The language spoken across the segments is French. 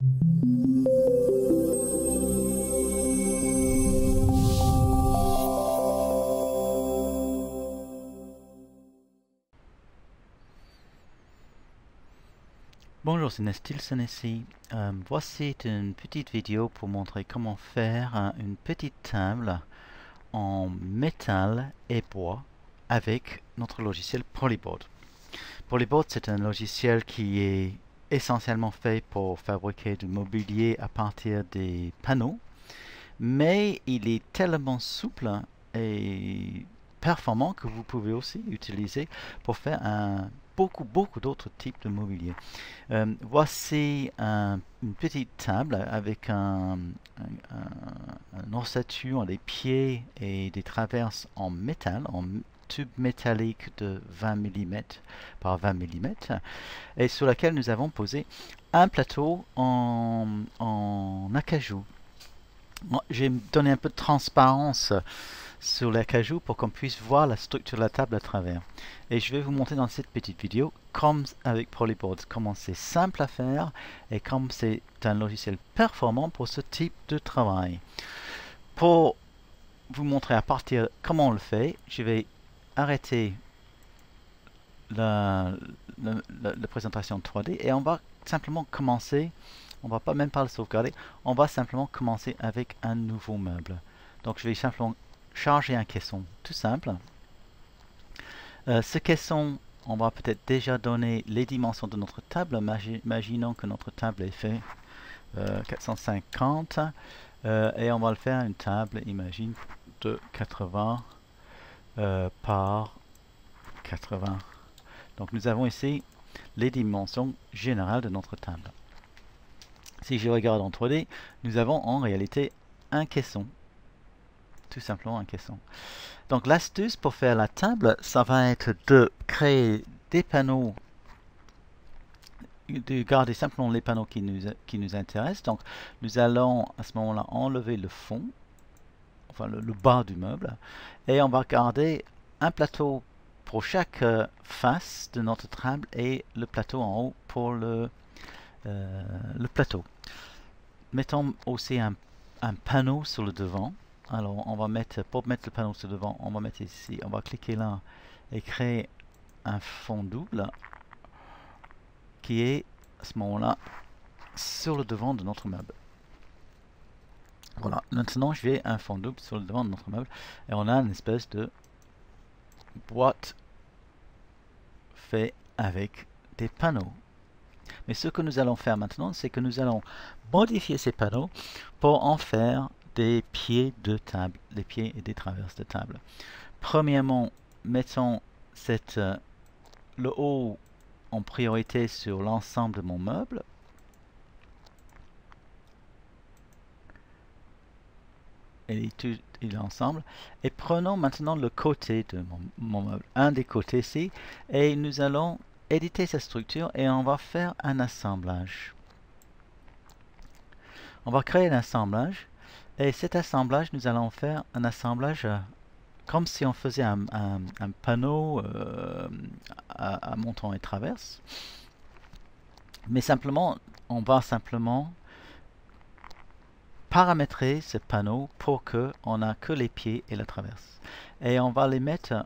Bonjour, c'est Nestilson ici. Voici une petite vidéo pour montrer comment faire une petite table en métal et bois avec notre logiciel Polyboard. Polyboard, c'est un logiciel qui est essentiellement fait pour fabriquer du mobilier à partir des panneaux, mais il est tellement souple et performant que vous pouvez aussi utiliser pour faire beaucoup d'autres types de mobilier. Voici une petite table avec une ossature, des pieds et des traverses en métal, en tube métallique de 20 mm par 20 mm, et sur laquelle nous avons posé un plateau en acajou. J'ai donné un peu de transparence sur l'acajou pour qu'on puisse voir la structure de la table à travers. Et je vais vous montrer dans cette petite vidéo, comme avec Polyboard, comment c'est simple à faire et comme c'est un logiciel performant pour ce type de travail. Pour vous montrer à partir comment on le fait, je vais arrêter la présentation 3D et on va simplement commencer. On va pas même pas le sauvegarder, on va simplement commencer avec un nouveau meuble. Donc je vais simplement charger un caisson tout simple. Ce caisson, on va peut-être déjà donner les dimensions de notre table. Imaginons que notre table est fait 450 et on va le faire une table, imagine, de 80 par 80. Donc nous avons ici les dimensions générales de notre table. Si je regarde en 3D, nous avons en réalité un caisson. Tout simplement un caisson. Donc l'astuce pour faire la table, ça va être de créer des panneaux, de garder simplement les panneaux qui nous intéressent. Donc nous allons à ce moment-là enlever le fond, enfin le bas du meuble, et on va garder un plateau pour chaque face de notre table et le plateau en haut pour le plateau. Mettons aussi un panneau sur le devant. Alors on va mettre, pour mettre le panneau sur le devant, on va mettre ici, on va cliquer là et créer un fond double qui est à ce moment-là sur le devant de notre meuble. Voilà, maintenant j'ai un fond double sur le devant de notre meuble et on a une espèce de boîte fait avec des panneaux. Mais ce que nous allons faire maintenant, c'est que nous allons modifier ces panneaux pour en faire des pieds de table, les pieds et des traverses de table. Premièrement, mettons le haut en priorité sur l'ensemble de mon meuble. Et l'ensemble. Et prenons maintenant le côté de mon meuble, un des côtés ici, et nous allons éditer cette structure et on va faire un assemblage. On va créer un assemblage et cet assemblage, nous allons faire un assemblage comme si on faisait un panneau à montant et traverse. Mais simplement, on va simplement paramétrer ce panneau pour que on n'a que les pieds et la traverse. Et on va les mettre,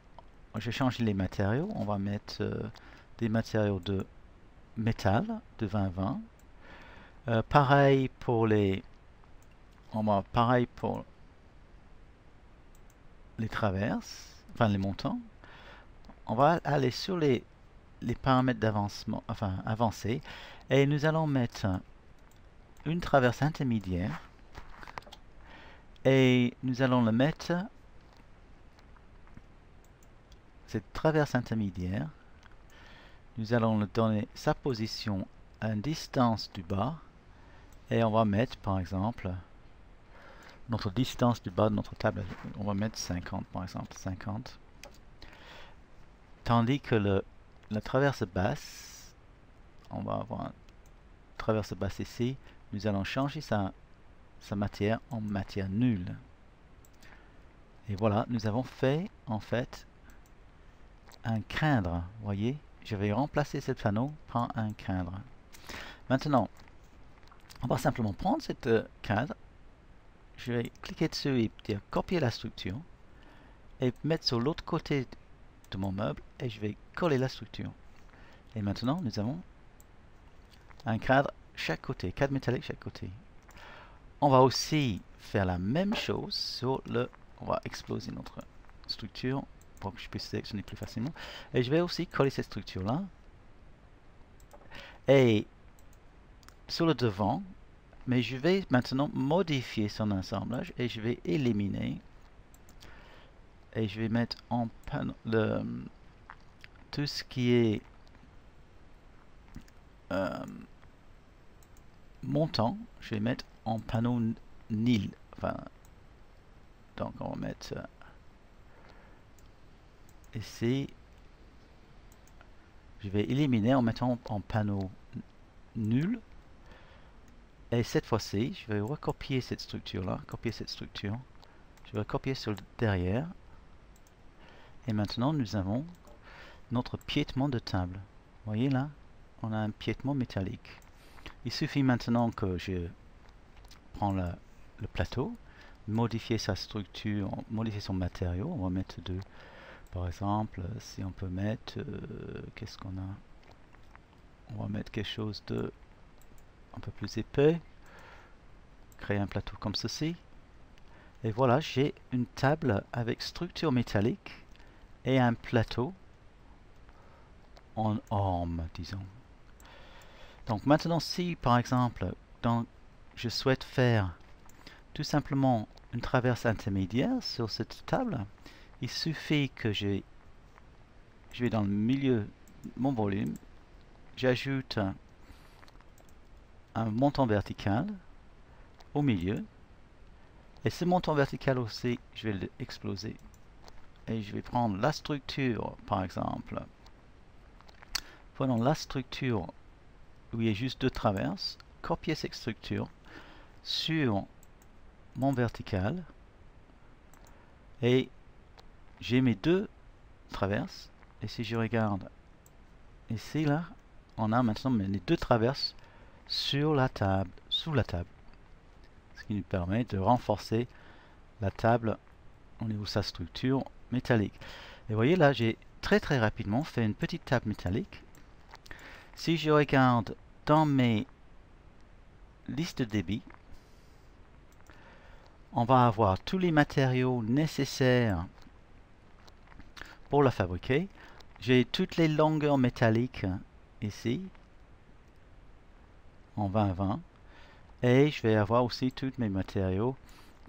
je vais changer les matériaux, on va mettre des matériaux de métal de 20-20. Pareil pour les traverses, enfin les montants. On va aller sur les paramètres d'avancement, enfin avancés, et nous allons mettre une traverse intermédiaire et nous allons le mettre, cette traverse intermédiaire, nous allons le donner sa position à une distance du bas et on va mettre par exemple notre distance du bas de notre table, on va mettre 50 par exemple, 50. Tandis que la traverse basse, on va avoir une traverse basse ici, nous allons changer sa matière en matière nulle. Et voilà, nous avons fait en fait un cadre, voyez, je vais remplacer ce panneau par un cadre. Maintenant, On va simplement prendre cette cadre, je vais cliquer dessus et dire copier la structure et mettre sur l'autre côté de mon meuble et je vais coller la structure. Et maintenant nous avons un cadre chaque côté, cadre métallique chaque côté. On va aussi faire la même chose sur le... On va exploser notre structure pour que je puisse sélectionner plus facilement. Et je vais aussi coller cette structure là. Et sur le devant, mais je vais maintenant modifier son assemblage et je vais éliminer. Et je vais mettre en panneau tout ce qui est montant, je vais mettre en panneau nil. Enfin, donc on va mettre ici. Je vais éliminer en mettant en panneau nul. Et cette fois-ci, je vais recopier cette structure là, copier cette structure. Je vais copier sur le derrière. Et maintenant, nous avons notre piétement de table. Vous voyez là, on a un piétement métallique. Il suffit maintenant que je prends le plateau, modifier sa structure, modifier son matériau. On va mettre deux. Par exemple, si on peut mettre, qu'est-ce qu'on a? On va mettre quelque chose de un peu plus épais. Créer un plateau comme ceci. Et voilà, j'ai une table avec structure métallique et un plateau en orme, disons. Donc maintenant, si par exemple, je souhaite faire tout simplement une traverse intermédiaire sur cette table, il suffit que je vais dans le milieu de mon volume, j'ajoute un montant vertical au milieu, et ce montant vertical aussi, je vais l'exploser. Et je vais prendre la structure, par exemple. Prenons la structure où il y a juste deux traverses, copier cette structure sur mon vertical, et j'ai mes deux traverses. Et si je regarde ici, là, on a maintenant les deux traverses sur la table, sous la table. Ce qui nous permet de renforcer la table au niveau de sa structure métallique. Et vous voyez là, j'ai très rapidement fait une petite table métallique. Si je regarde dans mes listes de débit, on va avoir tous les matériaux nécessaires pour la fabriquer. J'ai toutes les longueurs métalliques ici, en 20-20. Et je vais avoir aussi tous mes matériaux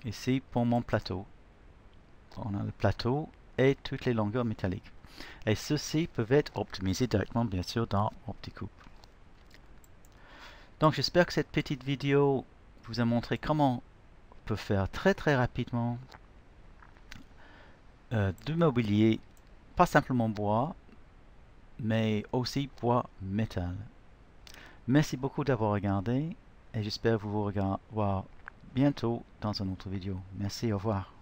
ici pour mon plateau. On a le plateau et toutes les longueurs métalliques. Et ceux-ci peuvent être optimisés directement, bien sûr, dans OptiCoupe. Donc j'espère que cette petite vidéo vous a montré comment on peut faire très rapidement du mobilier, pas simplement bois, mais aussi bois métal. Merci beaucoup d'avoir regardé et j'espère vous revoir bientôt dans une autre vidéo. Merci, au revoir.